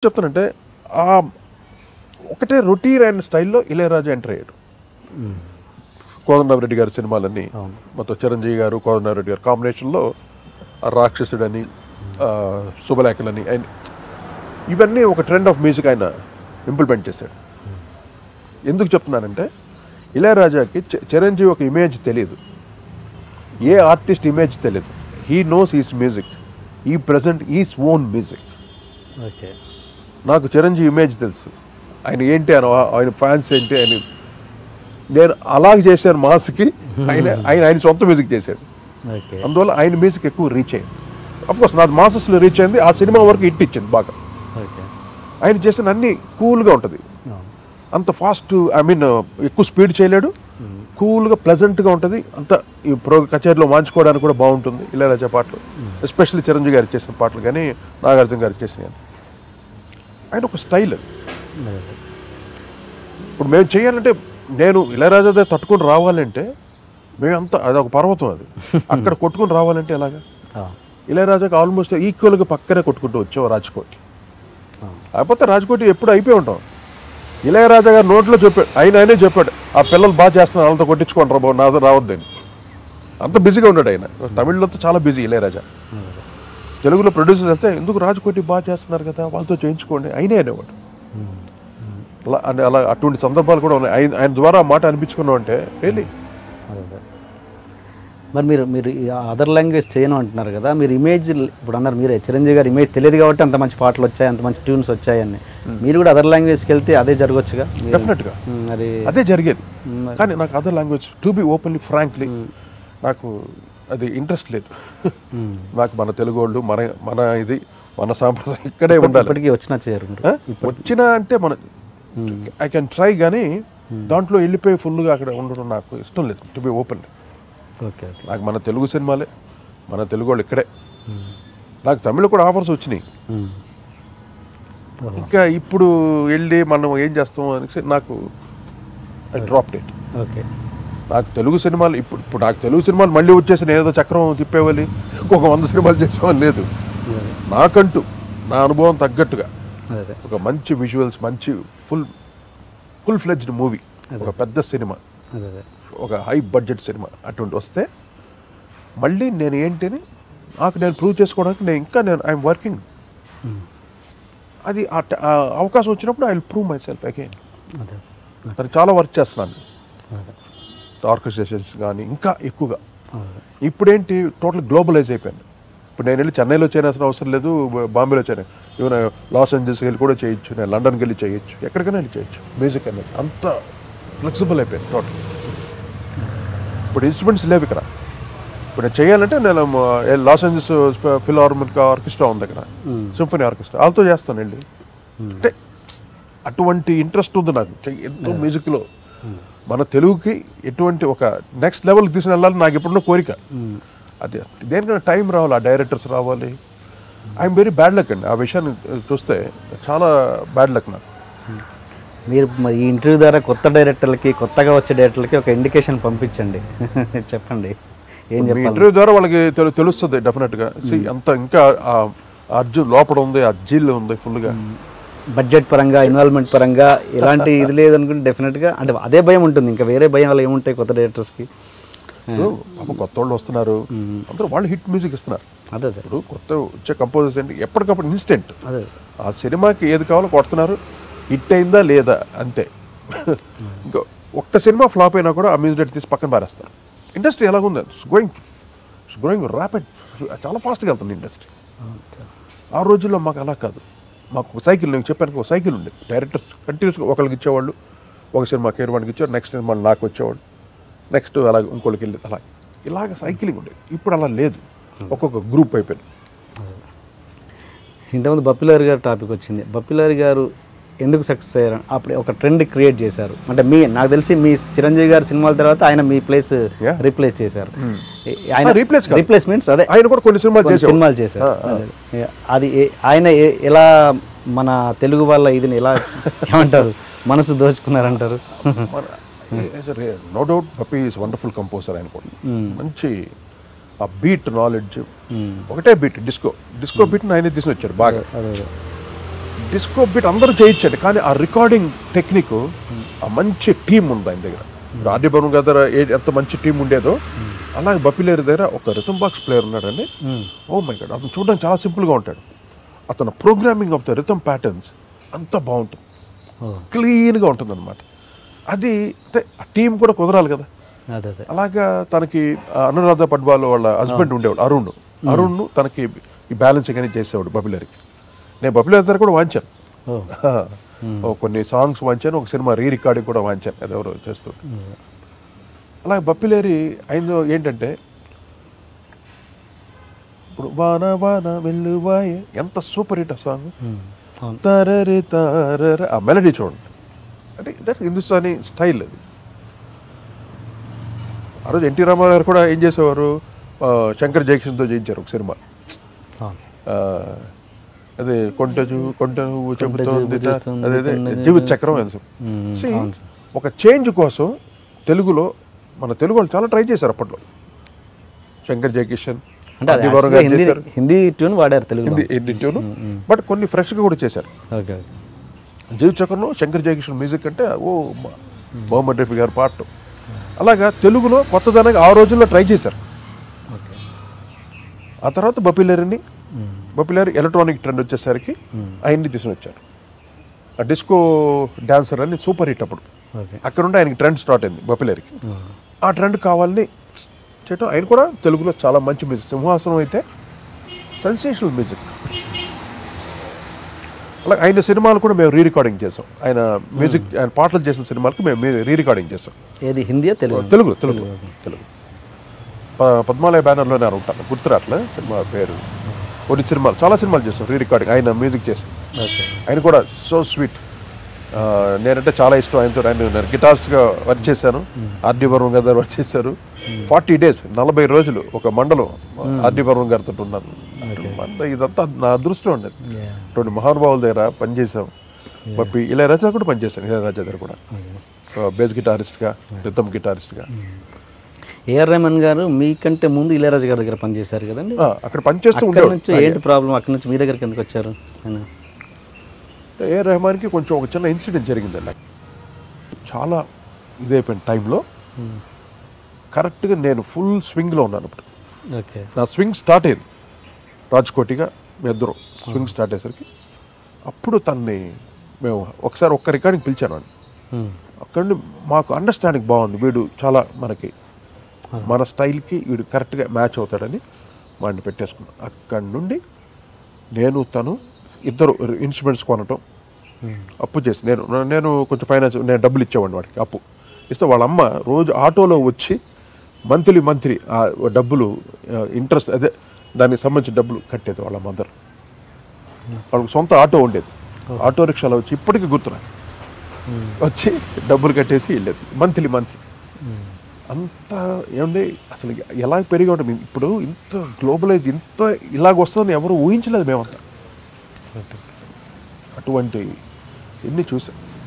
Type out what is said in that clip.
చెప్తానంటే ఆ ఒకటే రొటీన్ అయిన స్టైల్లో ఇళయరాజా ఎంటర్ అయ్యాడు. కోదండరామిరెడ్డి గారి సినిమాలన్నీ మొత్తం చిరంజీవి గారు కోదండరామిరెడ్డి గారు కాంబినేషన్లో రాక్షసుడని శుభలేఖలని ఆయన ఇవన్నీ ఒక ట్రెండ్ ఆఫ్ మ్యూజిక్ ఆయన ఇంప్లిమెంట్ చేశాడు. ఎందుకు చెప్తున్నానంటే ఇళయరాజాకి చిరంజీవి ఒక ఇమేజ్ తెలియదు, ఏ ఆర్టిస్ట్ ఇమేజ్ తెలియదు. హీ నోస్ ఈస్ మ్యూజిక్, ఈ present is own music. Okay, నాకు చిరంజీవి ఇమేజ్ తెలుసు, ఆయన ఏంటి అని, ఆయన ఫ్యాన్స్ ఏంటి అని. నేను అలాగే చేశాను మాస్కి. ఆయన సొంత మ్యూజిక్ చేశాడు, అందువల్ల ఆయన మ్యూజిక్ ఎక్కువ రీచ్ అయింది. అఫ్కోర్స్ నాది మాసెస్లో రీచ్ అయింది, ఆ సినిమా వరకు హిట్ ఇచ్చింది బాగా. ఆయన చేసిన అన్నీ కూల్గా ఉంటుంది, అంత ఫాస్ట్, ఐ మీన్ ఎక్కువ స్పీడ్ చేయలేడు, కూల్గా ప్లెజెంట్గా ఉంటుంది. అంత ఈ కచేరీలో వాంచుకోవడానికి కూడా బాగుంటుంది ఇళయరాజా పాటలు, ఎస్పెషల్లీ చిరంజీవి గారు చేసిన పాటలు కానీ నాగార్జున గారు చేసిన కానీ. ఆయన ఒక స్టైల్ అది. ఇప్పుడు మేము చేయాలంటే, నేను ఇళయరాజా తట్టుకొని రావాలంటే మేమంతా అది ఒక పర్వతం, అది అక్కడ కొట్టుకుని రావాలంటే ఎలాగా. ఇళయరాజాకి ఆల్మోస్ట్ ఈక్వల్గా పక్కనే కొట్టుకుంటూ వచ్చావు రాజ్కోటి. కాకపోతే రాజ్కోటి ఎప్పుడు అయిపోయి ఉంటాం. ఇళయరాజా గారు నోట్లో చెప్పాడు, ఆయనే చెప్పాడు, ఆ పిల్లలు బాగా చేస్తున్నారు వాళ్ళతో కొట్టించుకుంటారు బాబు, నాతో రావద్దని. అంత బిజీగా ఉన్నాడు ఆయన. తమిళ్లో చాలా బిజీ ఇళయరాజా. తెలుగులో ప్రొడ్యూసర్స్ వెళ్తే ఎందుకు రాజ్కోటి బాగా చేస్తున్నారు కదా వాళ్ళతో చేయించుకోండి అయినే అనేవాడు. అలా అటువంటి సందర్భాలు కూడా ఉన్నాయి. ఆయన ద్వారా మాట అనిపించుకున్నాం అంటే రియలీ. మరి మీరు అదర్ లాంగ్వేజ్ చేయను అంటున్నారు కదా, మీరు ఇమేజ్ ఇప్పుడు అన్నారు, మీరే చిరంజీవి గారి ఇమేజ్ తెలియదు కాబట్టి అంత మంచి పాటలు వచ్చాయి, అంత మంచి ట్యూన్స్ వచ్చాయని. మీరు కూడా అదర్ లాంగ్వేజ్కి వెళ్తే అదే జరగవచ్చుగా. డెఫినెట్గా మరి అదే జరిగేది. కానీ నాకు other language to be openly frankly నాకు అది ఇంట్రెస్ట్ లేదు. నాకు మన తెలుగు వాళ్ళు మన ఇది మన సాంప్రదాయం ఇక్కడే ఉండాలి. ఇప్పటికీ వచ్చినా చేయరు, వచ్చినా అంటే మన ఐ కెన్ ట్రై, కానీ దాంట్లో వెళ్ళిపోయి ఫుల్గా అక్కడ ఉండడం నాకు ఇష్టం లేదు, టు బి ఓపెన్. ఓకే, నాకు మన తెలుగు సినిమాలే, మన తెలుగు వాళ్ళు ఇక్కడే. నాకు తమిళ కూడా ఆఫర్స్ వచ్చినాయి, ఇంకా ఇప్పుడు వెళ్ళి మనం ఏం చేస్తాం అని నాకు ఐ డ్రాప్ ఇట్. ఓకే, నాకు తెలుగు సినిమాలు ఇప్పుడు నాకు తెలుగు సినిమాలు మళ్ళీ వచ్చేసిన ఏదో చక్రం తిప్పేవాలి ఇంకొక 100 సినిమాలు చేసామని లేదు. నాకంటూ నా అనుభవం తగ్గట్టుగా ఒక మంచి విజువల్స్, మంచి ఫుల్ ఫ్లెడ్జ్డ్ మూవీ, ఒక పెద్ద సినిమా, ఒక హై బడ్జెట్ సినిమా అటువంటి వస్తే మళ్ళీ నేను ఏంటిని నాకు నేను ప్రూవ్ చేసుకోవడానికి నేను ఐఎమ్ వర్కింగ్. అది అవకాశం వచ్చినప్పుడు I will prove my self again. దానికి చాలా వర్క్ చేస్తున్నాను, ఆర్కెస్ట్రేషన్స్ కానీ ఇంకా ఎక్కువగా. ఇప్పుడేంటి టోటల్ గ్లోబలైజ్ అయిపోయాను. ఇప్పుడు నేను వెళ్ళి చెన్నైలో చేయాల్సిన అవసరం లేదు, బాంబేలో చేయను, ఈవెన్ లాస్ ఏంజల్స్కి వెళ్ళి కూడా చేయొచ్చు, నేను లండన్కి వెళ్ళి చేయొచ్చు, ఎక్కడికైనా వెళ్ళి చేయొచ్చు. మ్యూజిక్ అనేది అంత ఫ్లెక్సిబుల్ అయిపోయింది టోటల్. ఇప్పుడు ఇన్స్ట్రుమెంట్స్ లేవు ఇక్కడ. ఇప్పుడు నేను చేయాలంటే నేను లాస్ ఏంజల్స్ ఫిల్హార్మోనిక్ ఆర్కెస్ట్రా ఉంది అక్కడ, సింఫనీ ఆర్కెస్ట్రా, వాళ్ళతో చేస్తాను వెళ్ళి. అంటే అటువంటి ఇంట్రెస్ట్ ఉంది నాకు ఎంతో మ్యూజిక్లో. మన తెలుగుకి ఎటువంటి ఒక నెక్స్ట్ లెవెల్కి తీసుకుని వెళ్ళాలి నాకు ఎప్పుడున్న కోరిక. అదే దేనికైనా టైం రావాలి, ఆ డైరెక్టర్స్ రావాలి. ఐఎమ్ వెరీ బ్యాడ్ లక్ అండి ఆ విషయాన్ని చూస్తే, చాలా బ్యాడ్ లక్ నాకు. మీరు మరి ఈ ఇంటర్వ్యూ ద్వారా కొత్త డైరెక్టర్లకి, కొత్తగా వచ్చే డైరెక్టర్లకి ఒక ఇండికేషన్ పంపించండి, చెప్పండి ఏం చెప్పాలి. ఇంటర్వ్యూ ద్వారా వాళ్ళకి తెలుస్తుంది డెఫినెట్గా. అంత ఇంకా అర్జున్ లోపల ఉంది, అర్జీల్ ఉంది ఫుల్గా. బడ్జెట్ పరంగా, ఇన్వాల్వ్మెంట్ పరంగా ఎలాంటి ఇది లేదనుకుంటే డెఫినెట్గా అంటే అదే భయం ఉంటుంది, ఇంకా వేరే భయాలు ఏముంటాయి కొత్త డైరెక్టర్స్కి. కొత్త వాళ్ళు వస్తున్నారు, అందరూ వాళ్ళు హిట్ మ్యూజిక్ ఇస్తున్నారు. అదే ఇప్పుడు కొత్త వచ్చే కంపోజర్స్ ఏంటి ఎప్పటికప్పుడు ఇన్స్టెంట్, అదే ఆ సినిమాకి ఏది కావాలో కొడుతున్నారు, హిట్ అయిందా లేదా అంతే. ఇంకా ఒక్క సినిమా ఫ్లాప్ అయినా కూడా ఆ మ్యూజిక్ తీసి పక్కన పారేస్తారు. ఇండస్ట్రీ ఎలాగుంది, గ్రోయింగ్ ర్యాపిడ్, చాలా ఫాస్ట్గా వెళ్తుంది ఇండస్ట్రీ. ఆ రోజుల్లో మాకు అలా కాదు. మాకు ఒక సైకిల్, నేను చెప్పాను ఒక సైకిల్ ఉండేది. డైరెక్టర్స్ కంటిన్యూస్గా ఒకరికి ఇచ్చేవాళ్ళు, ఒక సినిమా కేర్వాడికి ఇచ్చేవారు, నెక్స్ట్ సినిమా నాకు వచ్చేవాళ్ళు, నెక్స్ట్ అలాగే ఇంకోళ్ళకి వెళ్ళేది, అలా ఇలాగ సైకిలింగ్ ఉండేది. ఇప్పుడు అలా లేదు, ఒక్కొక్క గ్రూప్ అయిపోయింది. ఇంతకుముందు బప్పిలారి గారు టాపిక్ వచ్చింది. బప్పిలారి గారు ఎందుకు సక్సెస్ అయ్యారు? అప్పుడు ఒక ట్రెండ్ క్రియేట్ చేశారు. అంటే నాకు తెలిసి మీ చిరంజీవి గారి సినిమాల తర్వాత ఆయన మీ ప్లేస్ రీప్లేస్ చేశారు. ఆయన రీప్లేస్మెంట్స్ అదే, ఆయన కూడా కొన్ని సినిమాలు చేశారు. అది ఆయన ఎలా మన తెలుగు వాళ్ళ ఇది ఎలా ఏమంటారు, మనసు దోచుకున్నారంటారు? నో డౌట్ పప్పి ఈజ్ వండర్ఫుల్ కంపోజర్. ఆయన కూడా మంచి ఆ బీట్ నాలెడ్జ్, ఒకటే బీట్ డిస్కో బీట్ని ఆయన తీసుకుని వచ్చారు బాగా. డిస్కో బీట్ అందరూ చేయొచ్చండి, కానీ ఆ రికార్డింగ్ టెక్నిక్, ఆ మంచి టీం ఉంది ఆయన దగ్గర. ఆర్డి బర్మన్ గారి దగ్గర ఎంత మంచి టీం ఉండేదో అలాగే బప్పిలేరు దగ్గర ఒక రిథమ్ బాక్స్ ప్లేయర్ ఉన్నాడండి. ఓ మై గాడ్, అతను చూడడానికి చాలా సింపుల్గా ఉంటాడు. అతను programming of the rhythm patterns అంత బాగుంటుంది, క్లీన్గా ఉంటుంది అనమాట. అది అంటే ఆ టీం కూడా కుదరాలి కదా. అలాగా తనకి అనురాధ పడ్వాల్ వాళ్ళ హస్బెండ్ ఉండేవాడు అరుణ్ తనకి ఈ బ్యాలెన్సింగ్ అనేది చేసేవాడు బబిలరికి. నేను బబిలర్ దగ్గర కూడా వాంచాను, కొన్ని సాంగ్స్ వాంచాను, ఒక సినిమా రీ రికార్డింగ్ కూడా వాంచాను, అది ఎవరో చేస్తూ. అలాగే బప్పిలేరి ఆయన ఏంటంటే ఇప్పుడు వాన వాన వెల్లువాయే ఎంత సూపర్ హిట్ ఆ సాంగ్, తరరే తరర ఆ మెలడీ చూడండి, అంటే దట్ హిందుస్థానీ స్టైల్ అది. ఆ రోజు ఎన్టీ రామారావు గారు కూడా ఏం చేసేవారు, శంకర్ జయకిషన్తో చేయించారు ఒక సినిమా, అదే కొంటను చెబుతోంది అదే జీవిత చక్రం. ఒక చేంజ్ కోసం తెలుగులో మన తెలుగు వాళ్ళు చాలా ట్రై చేశారు అప్పట్లో. శంకర్ జయకిషన్ హిందీ ట్యూన్ వాడారు, హిందీ ట్యూన్, బట్ కొన్ని ఫ్రెష్గా కూడా చేశారు. జీవిత చక్రంలో శంకర్ జయకిషన్ మ్యూజిక్ అంటే ఓ మొహమ్మద్ రఫీ గారు పాట. అలాగా తెలుగులో కొత్తదనంగా ఆ రోజుల్లో ట్రై చేశారు. ఆ తర్వాత బప్పిలేరు ఎలక్ట్రానిక్ ట్రెండ్ వచ్చేసరికి ఆయన్ని తీసుకుని వచ్చారు. ఆ డిస్కో డాన్సర్ అని సూపర్ హిట్ అప్పుడు. అక్కడ నుండి ఆయనకి ట్రెండ్ స్టార్ట్ అయింది బప్పిలేరికి. ఆ ట్రెండ్ కావాలని చేయటం, ఆయన కూడా తెలుగులో చాలా మంచి మ్యూజిక్, సింహాసనం అయితే సెన్సేషనల్ మ్యూజిక్. అలాగే ఆయన సినిమాలు కూడా మేము రీ రికార్డింగ్ చేసాం. ఆయన మ్యూజిక్, ఆయన పాటలు చేసిన సినిమాలకి మేము రీ రికార్డింగ్ చేసాం. ఏది హిందీ తెలుగు? తెలుగు పద్మాలయ బ్యానర్లోనే ఉంటాను, గుర్తురాట్లే సినిమా పేరు. కొన్ని సినిమాలు, చాలా సినిమాలు చేస్తాం రీ రికార్డింగ్, ఆయన మ్యూజిక్ చేస్తాం. ఆయన కూడా సో స్వీట్, నేనంటే చాలా ఇష్టం ఆయనతో. ఆయన గిటారిస్ట్గా వర్క్ చేశాను, ఆర్డి బర్మన్ గారు వర్క్ చేశారు. 40 days 40 రోజులు ఒక మండలం ఆర్డి బర్మన్ గారితో ఉన్నాను. ఇదంతా నా అదృష్టం ఉండేది. అటువంటి మహానుభావుల దగ్గర పనిచేసాం. బప్పి ఇళయరాజా కూడా పనిచేశాను, ఇళయరాజా దగ్గర కూడా బేస్ గిటారిస్ట్గా, రిథమ్ గిటారిస్ట్గా. ఏఆర్ రెహమాన్ గారు మీకంటే ముందు ఇళయరాజా గారి దగ్గర పనిచేశారు కదండి. అక్కడ పనిచేస్తూ నుంచి ఏంటి ప్రాబ్లం, అక్కడ నుంచి మీ దగ్గరికి ఎందుకు వచ్చారు? ఏఆర్ రెహమాన్కి కొంచెం ఒక చిన్న ఇన్సిడెంట్ జరిగిందండి. చాలా ఇదైపోయిన టైంలో కరెక్ట్గా నేను ఫుల్ స్వింగ్లో ఉన్నాను. ఇప్పుడు నా స్వింగ్ స్టార్ట్ అయింది, రాజ్కోటిగా మీ ఇద్దరు స్వింగ్ స్టార్ట్ అయ్యేసరికి అప్పుడు తన్ని మేము ఒకసారి ఒక్క రికార్డింగ్ పిలిచాను అండి. అక్కడ నుండి మాకు అండర్స్టాండింగ్ బాగుంది, వీడు చాలా మనకి మన స్టైల్కి వీడు కరెక్ట్గా మ్యాచ్ అవుతాడని వాడిని పెట్టేసుకున్నాం. అక్కడి నుండి నేను తను ఇద్దరు ఇన్స్ట్రుమెంట్స్ కొనటం, అప్పు చేసి నేను కొంచెం ఫైనాన్స్, నేను డబ్బులు ఇచ్చేవాడిని వాడికి. అప్పు ఇస్తే వాళ్ళ అమ్మ రోజు ఆటోలో వచ్చి మంత్లీ ఆ డబ్బులు ఇంట్రెస్ట్, అదే దానికి సంబంధించిన డబ్బులు కట్టేది వాళ్ళ మదర్. వాళ్ళకి సొంత ఆటో ఉండేది, ఆటో రిక్షాలో వచ్చి ఇప్పటికీ గుర్తున్నా వచ్చి డబ్బులు కట్టేసి వెళ్ళేది మంత్లీ. అంత ఏమండి అసలు ఎలా పెరిగి ఉంటుంది. ఇప్పుడు ఇంత గ్లోబలైజ్, ఇంత ఇలాగ వస్తుందని ఎవరు ఊహించలేదు మేమంతా. అటువంటి ఎన్ని చూసాం.